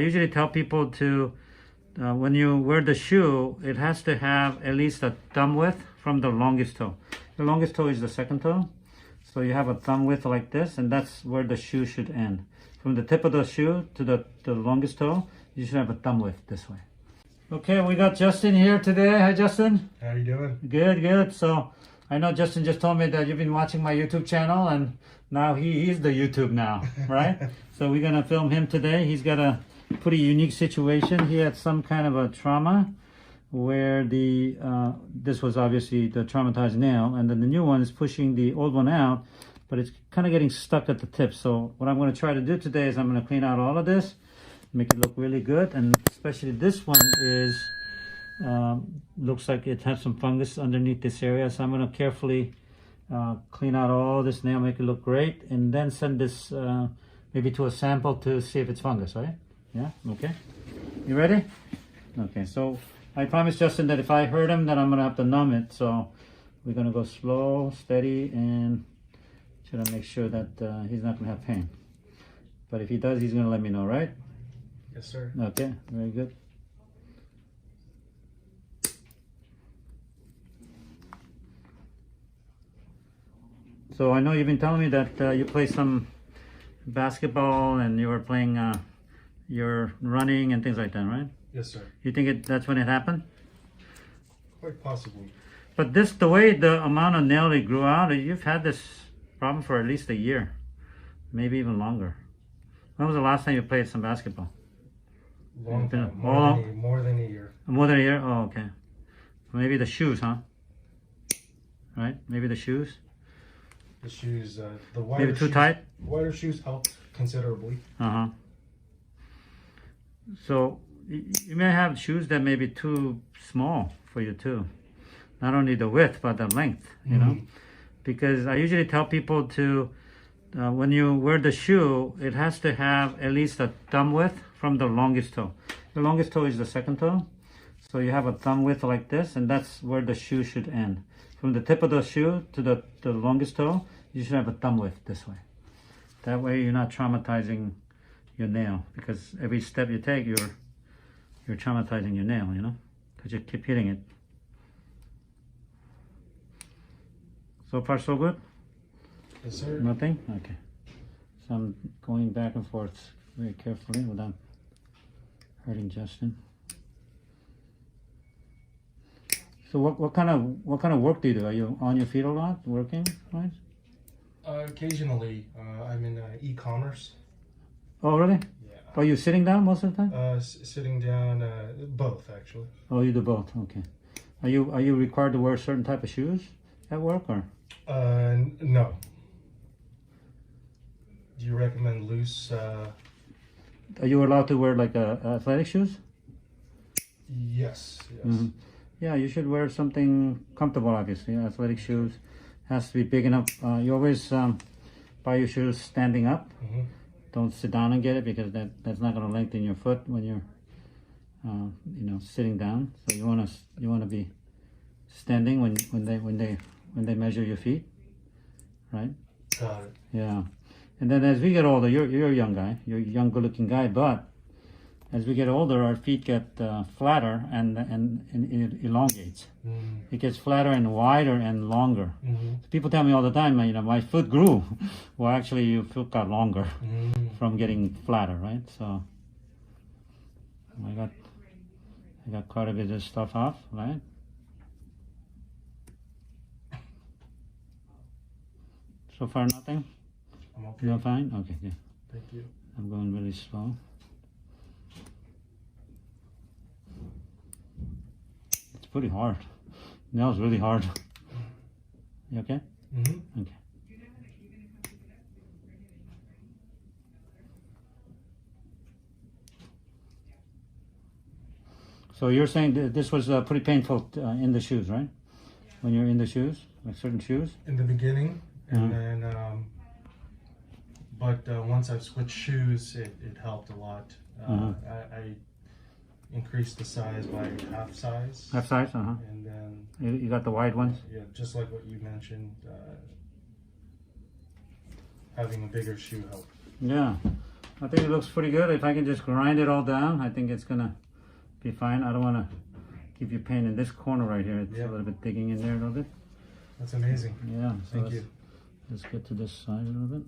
I usually tell people to, when you wear the shoe, it has to have at least a thumb width from the longest toe. The longest toe is the second toe. So you have a thumb width like this, and that's where the shoe should end. From the tip of the shoe to the longest toe, you should have a thumb width this way. Okay, we got Justin here today. Hi, Justin. How you doing? Good, good. So I know Justin just told me that you've been watching my YouTube channel, and now he's the YouTube now, right? So we're gonna film him today. He's got a pretty unique situation. He had some kind of a trauma where this was obviously the traumatized nail, and then the new one is pushing the old one out, but it's kind of getting stuck at the tip. So what I'm going to try to do today is I'm going to clean out all of this, make it look really good, and especially this one is looks like it has some fungus underneath this area. So I'm going to carefully clean out all this nail, make it look great, and then send this maybe to a sample to see if it's fungus, right? Yeah, okay. You ready? Okay, so I promised Justin that if I hurt him, then I'm gonna have to numb it. So we're gonna go slow, steady, and try to make sure that he's not gonna have pain. But if he does, he's gonna let me know, right? Yes, sir. Okay, very good. So I know you've been telling me that you play some basketball and you were playing, you're running and things like that, right? Yes, sir. You think that's when it happened? Quite possibly. But the way the amount of nail it grew out, you've had this problem for at least a year, maybe even longer. When was the last time you played some basketball? Long time. More than a year. More than a year? Oh, okay. Maybe the shoes, huh? Right? Maybe the shoes? The shoes, the wider maybe too shoes, tight? Wider shoes helped considerably. Uh-huh. So you may have shoes that may be too small for you too. Not only the width, but the length, you know? Because I usually tell people to, when you wear the shoe, it has to have at least a thumb width from the longest toe. The longest toe is the second toe. So you have a thumb width like this, and that's where the shoe should end. From the tip of the shoe to the longest toe, you should have a thumb width this way. That way you're not traumatizing your nail, because every step you take, you're traumatizing your nail, you know, because you keep hitting it. So far, so good? Yes, sir. Nothing? Okay. So I'm going back and forth very carefully without hurting Justin. So what kind of work do you do? Are you on your feet a lot, working, right? Occasionally, I'm in e-commerce. Oh, really? Yeah. Are you sitting down most of the time? Sitting down, both actually. Oh, you do both. Okay. Are you required to wear a certain type of shoes at work, or? No. Do you recommend loose? Are you allowed to wear like athletic shoes? Yes. Yes. Mm-hmm. Yeah, you should wear something comfortable. Obviously, athletic shoes has to be big enough. You always buy your shoes standing up. Mm-hmm. Don't sit down and get it, because that's not going to lengthen your foot when you're sitting down. So you want to be standing when they measure your feet, right? Got it. Yeah. And then as we get older, you're a young guy. You're a young, good-looking guy, but as we get older, our feet get flatter and it elongates. It gets flatter and wider and longer. So people tell me all the time, my foot grew. Well, actually, your foot got longer from getting flatter, right? So I got quite a bit of this stuff off, right? So far, nothing? I'm okay. You're fine? Okay, good. Thank you. I'm going really slow. It's pretty hard. Nail's really hard. You okay? Mm-hmm. Okay. So you're saying that this was pretty painful in the shoes, right? When you're in the shoes, like certain shoes? In the beginning, and then, but once I've switched shoes, it helped a lot. I increased the size by half size. Half size, And then You got the wide ones? yeah, just like what you mentioned, having a bigger shoe helped. Yeah. I think it looks pretty good. If I can just grind it all down, I think it's gonna be fine. I don't want to give you pain in this corner right here. It's a little bit digging in there a little bit. That's amazing. Yeah. So Thank you. Let's get to this side a little bit.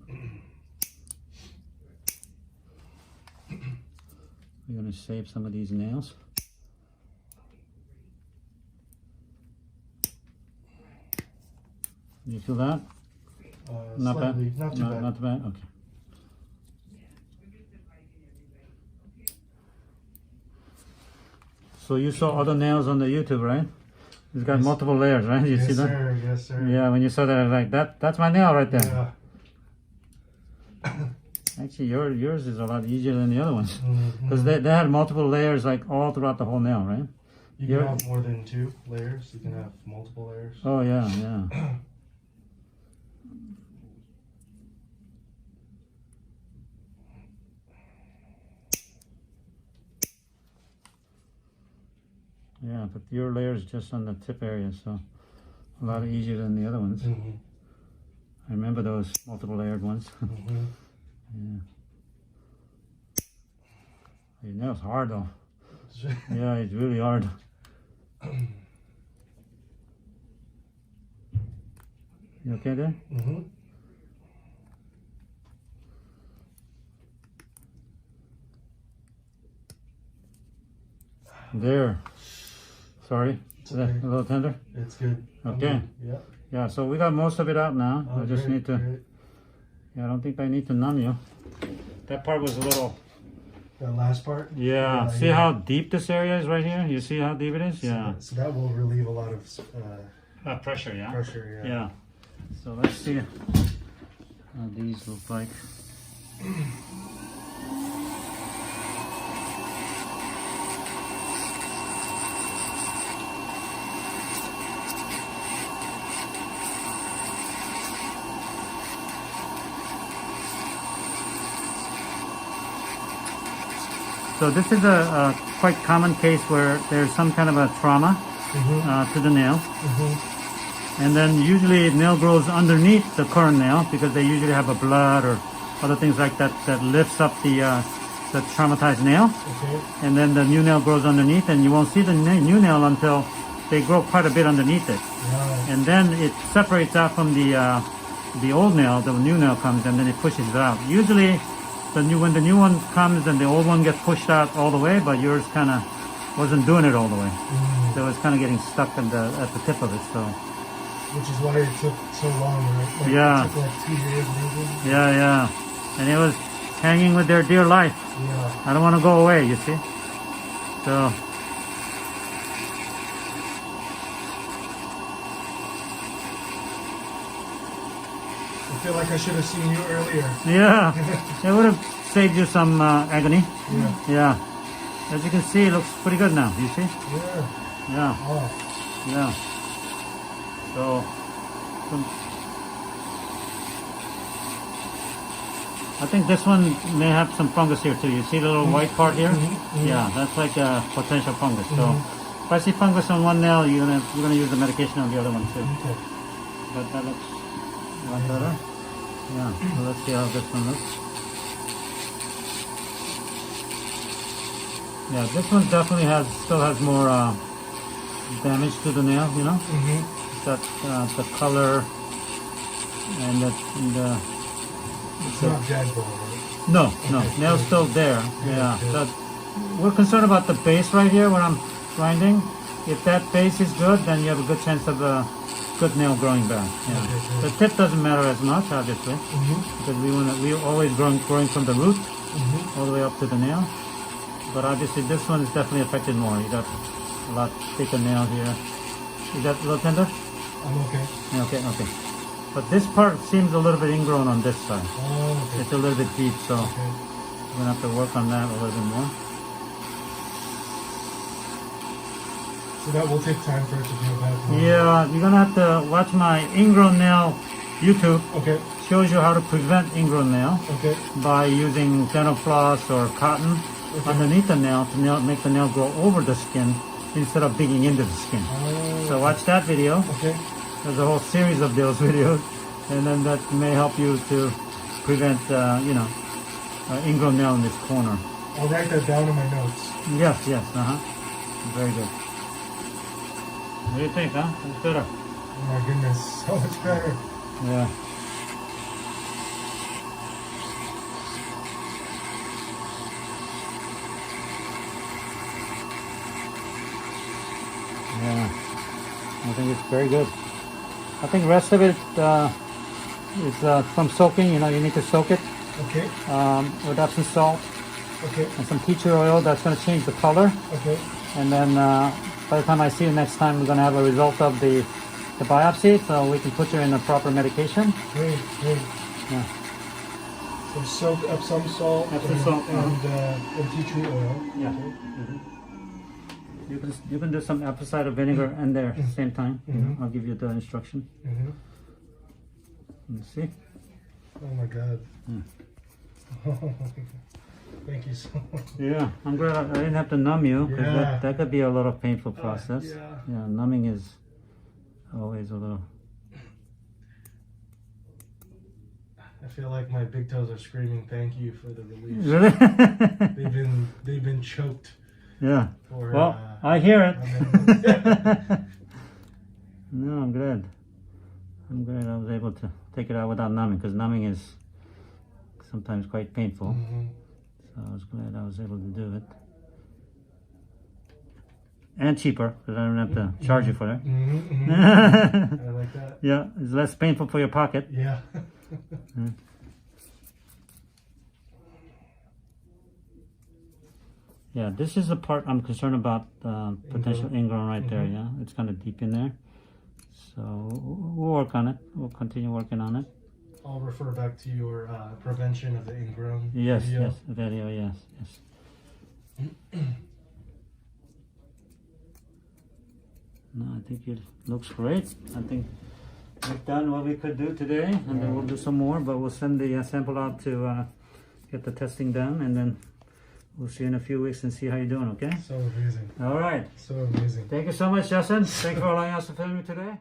We're gonna save some of these nails. Do you feel that? Not Slightly, bad. not too bad. Not too bad. Okay. So you saw other nails on the YouTube, right? It's got multiple layers, right? You Yes, see that? sir. Yes, sir. Yeah, when you saw that, I was like, that's my nail right there. Yeah. Actually, yours is a lot easier than the other ones. Mm-hmm. Because they had multiple layers like all throughout the whole nail, right? You Your- can have more than 2 layers. You can have multiple layers. Oh, yeah, yeah. Yeah, but your layer is just on the tip area, so a lot easier than the other ones. Mm-hmm. I remember those multiple layered ones. Mm-hmm. Yeah. Your nail's hard though. Yeah, it's really hard. You okay there? Mm-hmm. There. Sorry. It's Is that okay. a little tender? It's good. Okay. Yeah. Yeah, so we got most of it out now. Oh, I just great, need to, great. yeah, I don't think I need to numb you. That part was a little, That last part. yeah. See how deep this area is right here? You see how deep it is? Yeah. So that will relieve a lot of Pressure, yeah? pressure. Yeah. Yeah. So let's see how these look like. So this is a quite common case where there's some kind of a trauma to the nail. And then usually nail grows underneath the current nail because they usually have a blood or other things like that that lifts up the traumatized nail. Okay. And then the new nail grows underneath, and you won't see the new nail until they grow quite a bit underneath it. Right. And then it separates out from the old nail. The new nail comes, and then it pushes it out. Usually, when the new one comes, and the old one gets pushed out all the way, but yours kind of wasn't doing it all the way. So it's kind of getting stuck at the tip of it. So. Which is why it took so long, right? Like, Yeah. It took like 2 years maybe. Yeah, yeah. And it was hanging with their dear life. Yeah. I don't want to go away, you see. So. I feel like I should have seen you earlier. Yeah, it would have saved you some agony. Yeah. Yeah. As you can see, it looks pretty good now, you see? Yeah. Yeah, Oh. yeah. So, I think this one may have some fungus here too. You see the little white part here? Yeah, that's like a potential fungus. So, if I see fungus on one nail, you're gonna use the medication on the other one too. Okay. But that looks a lot better. Yeah, so let's see how this one looks. Yeah, this one definitely still has more damage to the nail, you know? It's got the color and the It's not jagged though, right? no, nail's still there. Yeah, but we're concerned about the base right here when I'm grinding. If that base is good, then you have a good chance of a good nail growing back. Yeah, Okay, the tip doesn't matter as much, obviously, because we always growing from the root all the way up to the nail. But obviously, this one is definitely affected more. You got a lot thicker nail here. Is that a little tender? I'm okay. Yeah, okay. But this part seems a little bit ingrown on this side. Oh, okay. It's a little bit deep, so Okay. we're gonna have to work on that a little bit more. So that will take time for it to heal back. Yeah, you're gonna have to watch my ingrown nail YouTube. Okay. Shows you how to prevent ingrown nail Okay. by using dental floss or cotton underneath the nail to make the nail grow over the skin instead of digging into the skin. Oh, So watch that video. okay. There's a whole series of those videos, and then that may help you to prevent, ingrown nail in this corner. I'll write that down in my notes. Yes, yes, very good. What do you think, huh? It's better. Oh my goodness, so much better. Yeah. Yeah, I think it's very good. I think the rest of it is from soaking. You know, you need to soak it Okay, with Epsom salt okay, and some tea tree oil. That's going to change the color. okay. And then by the time I see you next time, we're going to have a result of the biopsy, so we can put you in the proper medication. Great, great. Yeah. So soak Epsom salt Epsom salt, and tea tree oil. Yeah. Okay. You can do some apple cider vinegar in there at the same time. Mhm. I'll give you the instruction. Mm-hmm. Let's see. Oh my God. Hmm. Thank you so much. Yeah, I'm glad I didn't have to numb you, because Yeah. that could be a little painful process. Yeah. Numbing is always a little. I feel like my big toes are screaming thank you for the release. Really? They've been choked. Yeah. For, Well, I hear it. it. No, I'm glad. I'm glad I was able to take it out without numbing, because numbing is sometimes quite painful. Mm-hmm. So I was glad I was able to do it. And cheaper, because I don't have to charge you for it. Mm-hmm, mm-hmm. I like that. Yeah, it's less painful for your pocket. Yeah. Yeah, this is the part I'm concerned about, potential ingrown right there, yeah? It's kind of deep in there. So we'll work on it. We'll continue working on it. I'll refer back to your prevention of the ingrown Yes, video. yes, the video, yes, yes. No, I think it looks great. I think we've done what we could do today, and then we'll do some more, but we'll send the sample out to get the testing done, and then we'll see you in a few weeks and see how you're doing, okay? So amazing. All right. So amazing. Thank you so much, Justin. Thanks for allowing us to film you today.